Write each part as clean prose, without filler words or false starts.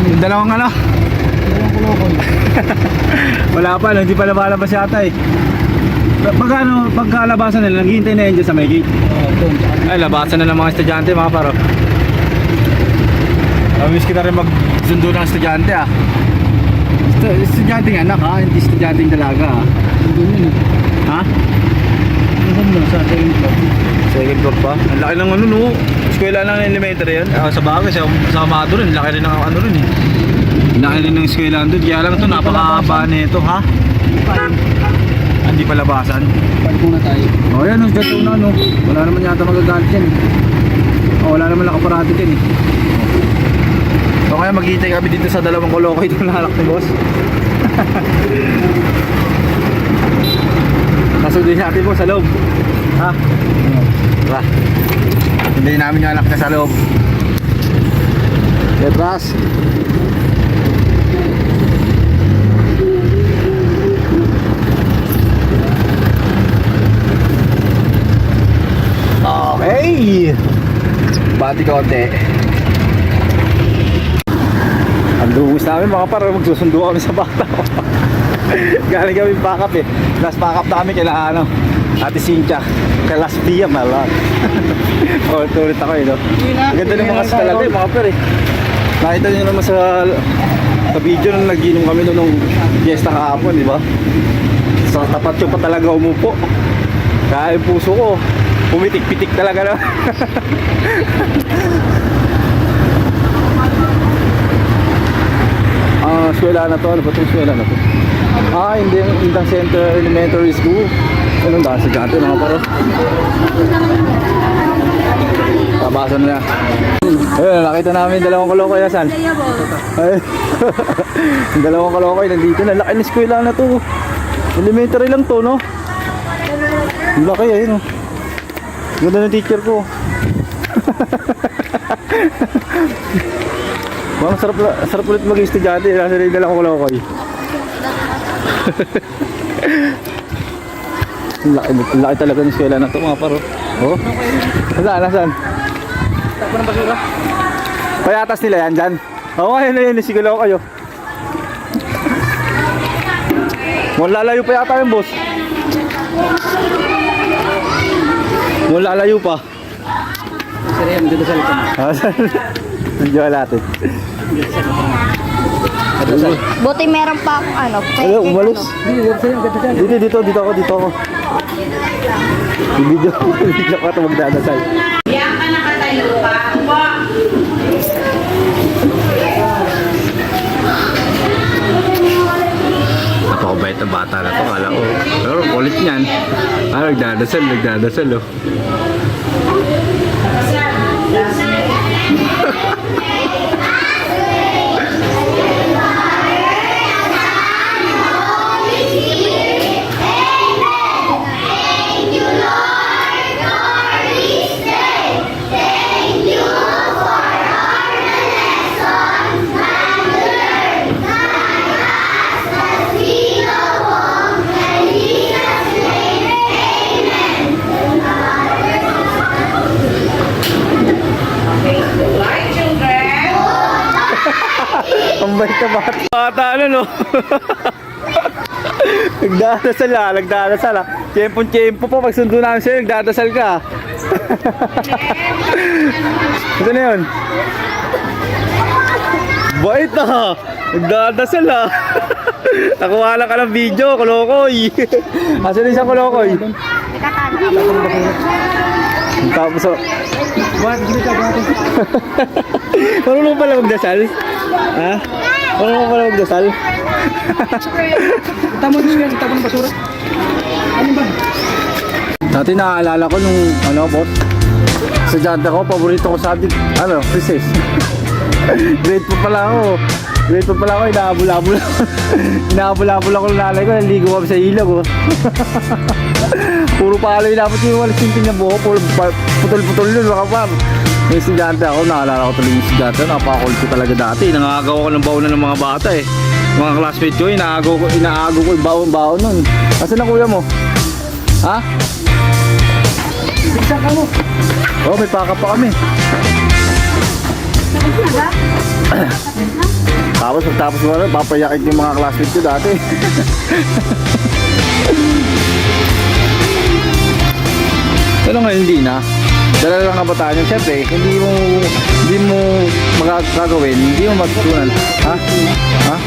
Yung dalawang ano? Dalawang kulokoy. Wala pa, hindi pa lumalabas yata eh. Pagkalabasan nila, naghihintay na yan dyan sa may gate. Doon. Ay, labasan na ng mga estudyante mga paro. Miss kita rin magsundo ng estudyante ah. Estudyante ng anak ha, hindi estudyante ng dalaga ha. Doon yun eh. Ha? Nasaan doon? Sa second floor. Second floor pa? Ang laki ng ano no. Eskwela lang ng elementary yan. Sa bagay, sa Amado rin, laki rin ng ano rin eh. Laki rin ng eskwela doon. Kaya lang ito, napakahaba nito ha. Hindi pa labasan. Park muna tayo. O yan, dyan ito na no. Wala naman yata magagalit yan eh. Wala naman nakaparati din eh. So kaya maghihintay kami dito sa dalawang kolokoy itong nahalak ni boss. Nasundin natin po sa loob. Ha? Tara. Hindi namin yung anak na sa loob. Letras. Okay. Bati konti. Ang dungis namin mga para magsusundo kami sa bata. Galing kami backup eh. Last backup na kami kila ano, Ate Cynthia. Kay Last Pia malang. Tulit ako eh no. Ganda ng mga talaga eh mga per eh. Nakita nyo naman sa video nung nag-inom kami nung fiesta kahapon, di ba? Sa tapat yun pa talaga umupo. Kaya yung puso ko pumitik-pitik talaga na. Eskwela na to, ano ba itong eskwela na to? Hindi yung Indang Center Elementary School. Anong dahil sa dyan mga paro? Tabasan na. Ayun, nakita namin dalawang kolokoy asan? Ay, dalawang kolokoy nandito na. Laki ng eskwela na to. Elementary lang to, no? Laki ayun, no? Ganda ng teacher ko. Ma'am, sarap ulit mag-estudyante. Nasa rin dalawang kolokoy. Laki talaga ng eskwela na to mga paro. Oh? Nasaan? Tapo ng basura. Payatas nila yan dyan. Oo, ayun na yun. Sigulaw kayo. Lalayo pa yata yung boss. Lalayo pa. Sir, yan. Dito sa likod. Nandiyo natin. Buti meron pa akong ano. Ano, umalis? Dito ako. Video ko ito magdadasal. Yan ka nakatayo pa. Napakabait na bata na to, kala ko. Pero kulit niyan. Nagdadasal oh. Ang bait na bata ano no. Nagdadasal ah. Tiyempon-tiyempo pa pagsundo namin sa'yo, nagdadasal ka. Ito na yun. Bait ah. Nagdadasal ah. Nakuha lang ka ng video, kolokoy. Asan din siya kolokoy? Tapos oh. Marunong pala magdasal? Ha? Marunong pala magdasal? Tamo ng basura. Ano ba? Dati naaalala ko nung boss, estudyante ko, paborito ko subject, physics. Grade pa pala ako, inaabula-abula ko ng nanay ko, naligo kami sa ilog oh. Puro pala yung dapat yung walis tinting na buho, putol-putol yun mga kapam. May estudyante ako, naalala ko tuloy yung estudyante, napakakulit ko talaga dati. Nangagawa ko ng baon ng mga bata eh. Mga classmates ko, inaagaw ko yung baon nun. Asan na kuya mo? Ha? Isa ka mo. Oh, may paka pa kami. Tapos pagtapos ko na, papayakin yung mga classmates ko dati. Pero ngayon hindi na. Dala lang kabataan yun. Siyempre, hindi mo magagawin, hindi mo matutunan. Ha? Ha?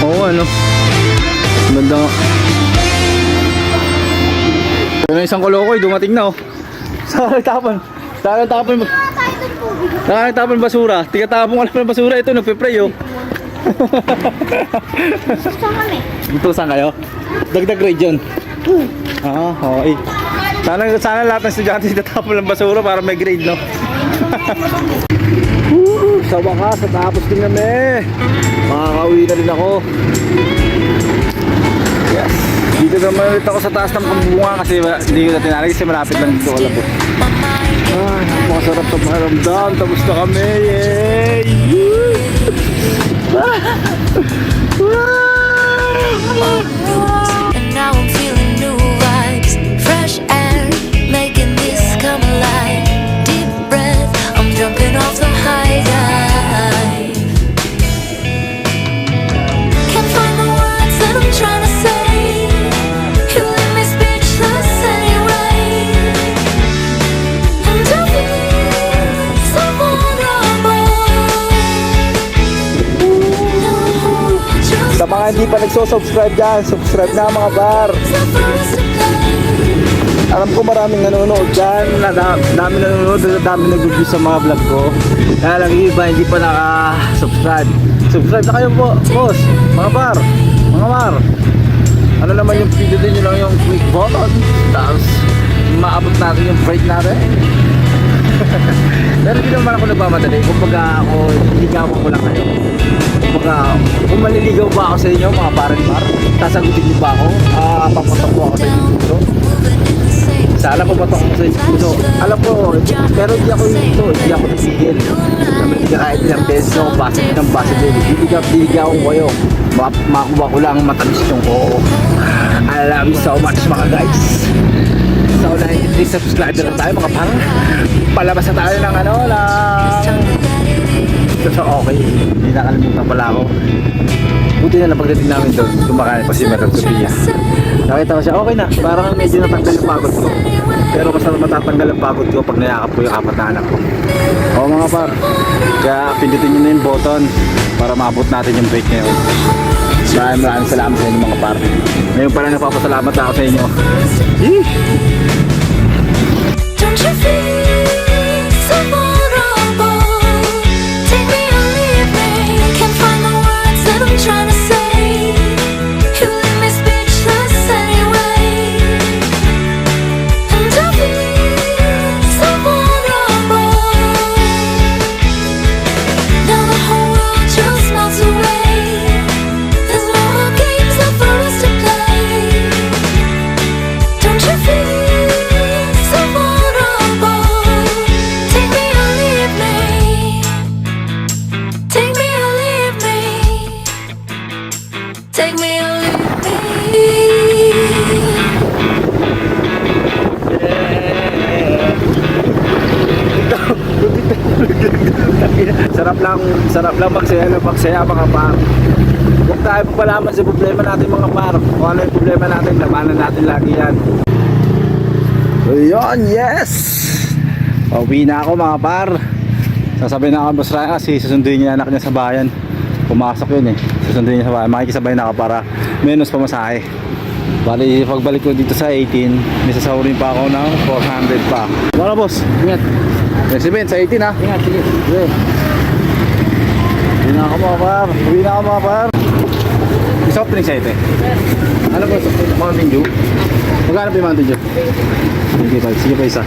Oo, ano? Ganda nga. Pero isang kolokoy, dumating na oh. Saan nagtapon? Saan nagtapon basura? Tigatapon ko lang ng basura. Ito, nagpe-pray oh. Saan kami? Butusan kayo? Dagdag grade yun. Ah, okay. Sana lahat ng estudyante tatapon ng basura para may grade, no? Sa wakas, natapos din kami. Makakauwi na rin ako. Yes. Dito naman ulit ako sa taas ng pambunga kasi hindi ko na tinalagay kasi malapit lang dito ko labot. Ay, napakasarap sa maramdam. Tapos na kami. Yay! And now I'm feeling new vibes, fresh air, making this come alive. Deep breath, I'm jumping off the high dive. Can't find the words that I'm trying to say. You leave me speechless anyway. And I feel so vulnerable. Sa mga hindi pa nagso-subscribe dyan, subscribe na mga par. Alam ko maraming nanonood dyan, dami nanonood, dami nag-review sa mga vlog ko. Kaya lang yung iba hindi pa naka-subscribe. Subscribe na kayo po, boss, mga par, mga mar. Ano naman yung pindutin nyo lang yung click button, tapos maabot natin yung break natin. Pero hindi naman ako nagmamadali. Kumbaga ako, ligawan ko lang kayo. Kumbaga, kung maliligaw ba ako sa inyo mga par-par, sasagutin niyo ba ako? Papunta po ako sa inyo dito. Sana pumatok ako sa inyo dito. Alam ko, pero hindi ako dito, hindi ako nasigil. Kahit ilang beses ako, basit ng basit din. Ligawan ko kayo. Makuha ko lang matamis yung ko. I love you so much mga guys. So, 93 subscriber na tayo mga par. Palabas na tayo ng ano lang. So, okay. Hindi nakalimutan pala ako. Buti na lang pagdating namin doon, kumakain pa si Madam Sophia. Nakita ko siya, okay na. Parang medyo natanggal yung pagod ko. Pero mas matatanggal ang pagod ko pag nayakap ko yung apat na anak ko. Oo mga par. Kaya pindutin nyo na yung button para maabot natin yung break ngayon. Maraming salamat sa inyo mga par. Ngayon pala napapasalamat ako sa inyo. Don't you feel so vulnerable? Take me or leave me. Can't find the words that I'm trying to say. You leave me speechless anyway. And I feel so vulnerable. Now the whole world just melts away. There's no more games left for us to play. Don't you feel so vulnerable? Take me or leave me. Take me or leave me. Take me or leave me. Sarap lang magsaya mga par. Huwag tayo papalaman sa problema natin mga par. Kung ano yung problema natin, labanan natin lagi yan. Ayun, yes! Pauwi na ako mga par. Sasabihin na ako Boss Ryan kasi susunduin niya anak niya sa bayan. Pumasok yun eh. Susunduin niya sa bayan. Makikisabay na ako para menos pamasahe. Bali, pagbalik ko dito sa 18, may sasahurin pa ako ng 400 pa. Wala boss? Ingat. Si Ben, sa 18 ha? Ingat, sige. Okay. Uwi na ako mga par. Uwi na ako mga par. Soft drink sa 18. Ano boss? Mountain Dew? Magkano pa yung Mountain Dew? Sige pa isa.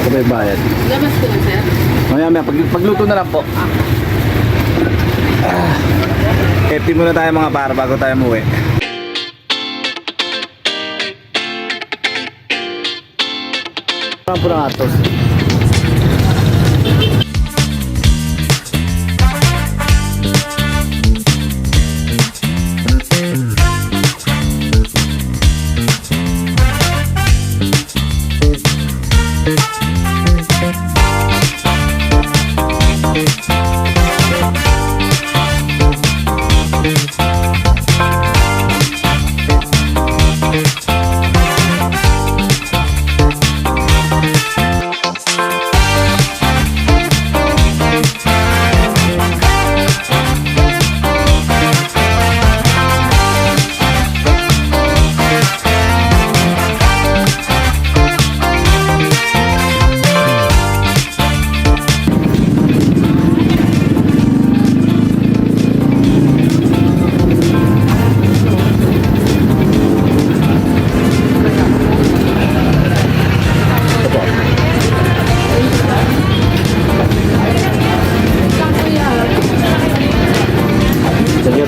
Ito pa yung bayad. Labas ko lang, sir. Mamaya, pagluto na lang po. FT muna tayo mga par bago tayo umuwi. Parang po ng atos.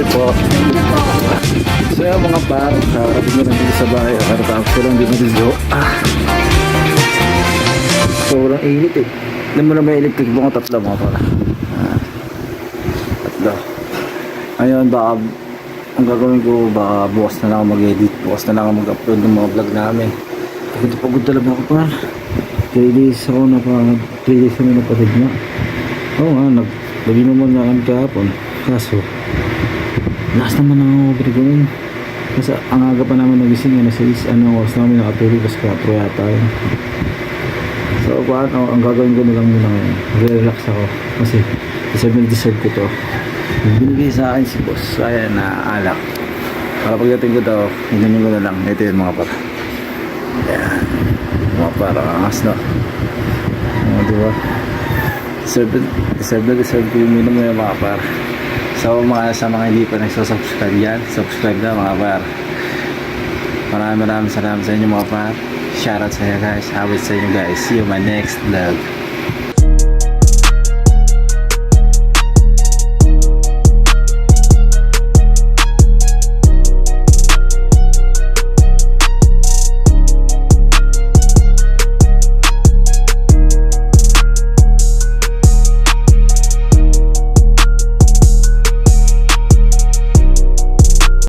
Sorry po. So yung mga par, karating ko lang dito sa bahay. Karatapos ko lang dito dito. Sobrang init eh. Alam mo na may electric mo ko tatlo mga par. Tatlo. Ayun, baka ang gagawin ko, baka bukas na lang ako mag-edit. Bukas na lang ako mag-upload ng mga vlog namin. Pagod talaga ako par. 3 days ako na pa, 3 days na napatid na. Oo nga, naglagay naman nga kami kahapon. Kaso, last naman ako pinagawin. Kasi ang aga pa namin nagising yan, nasa oras namin nakatulog, kasi 4 yata yun. So paano, ang gagawin ko na lang muna ngayon, relax ako. Kasi deserve ko to. Binigay sa akin si boss, kaya na alak. Para pagdating ko to, hinamin ko na lang. Ito yun mga para. Ayan. Mga para angas na. Diba? Deserve ko yung minum yung mga par. So sa mga hindi pa nagsasubscribe yan, subscribe na mga par. Maraming salamat sa inyo mga par. Shoutout sa inyo guys. Habit sa inyo guys. See you in my next vlog.